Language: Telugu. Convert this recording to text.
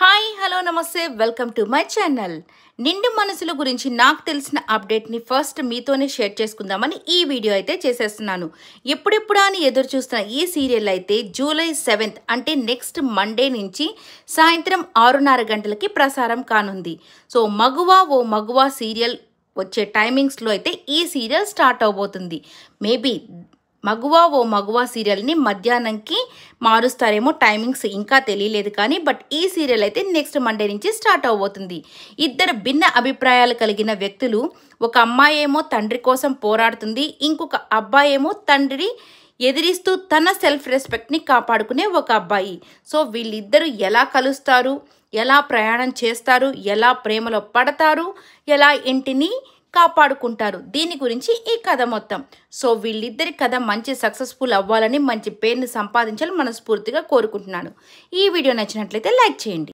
హాయ్ హలో నమస్తే వెల్కమ్ టు మై ఛానల్. నిండు మనసుల గురించి నాకు తెలిసిన అప్డేట్ని ఫస్ట్ మీతోనే షేర్ చేసుకుందామని ఈ వీడియో అయితే చేసేస్తున్నాను. ఎప్పుడెప్పుడా అని ఎదురు చూస్తున్న ఈ సీరియల్ అయితే జూలై 7th అంటే నెక్స్ట్ మండే నుంచి సాయంత్రం 6:30 గంటలకి ప్రసారం కానుంది. సో మగువా ఓ మగువా సీరియల్ వచ్చే టైమింగ్స్లో అయితే ఈ సీరియల్ స్టార్ట్ అవబోతుంది. మేబీ మగువా ఓ మగువా సీరియల్ని మధ్యాహ్నంకి మారుస్తారేమో, టైమింగ్స్ ఇంకా తెలియలేదు కానీ బట్ ఈ సీరియల్ అయితే నెక్స్ట్ మండే నుంచి స్టార్ట్ అవబోతుంది. ఇద్దరు భిన్న అభిప్రాయాలు కలిగిన వ్యక్తులు, ఒక అమ్మాయి ఏమో తండ్రి కోసం పోరాడుతుంది, ఇంకొక అబ్బాయి ఏమో తండ్రి ఎదిరిస్తూ తన సెల్ఫ్ రెస్పెక్ట్ని కాపాడుకునే ఒక అబ్బాయి. సో వీళ్ళిద్దరూ ఎలా కలుస్తారు, ఎలా ప్రయాణం చేస్తారు, ఎలా ప్రేమలో పడతారు, ఎలా ఇంటిని కాపాడుకుంటారు, దీని గురించి ఈ కథ మొత్తం. సో వీళ్ళిద్దరి కథ మంచి సక్సెస్ఫుల్ అవ్వాలని, మంచి పేరుని సంపాదించాలని మనస్ఫూర్తిగా కోరుకుంటున్నాను. ఈ వీడియో నచ్చినట్లయితే లైక్ చేయండి.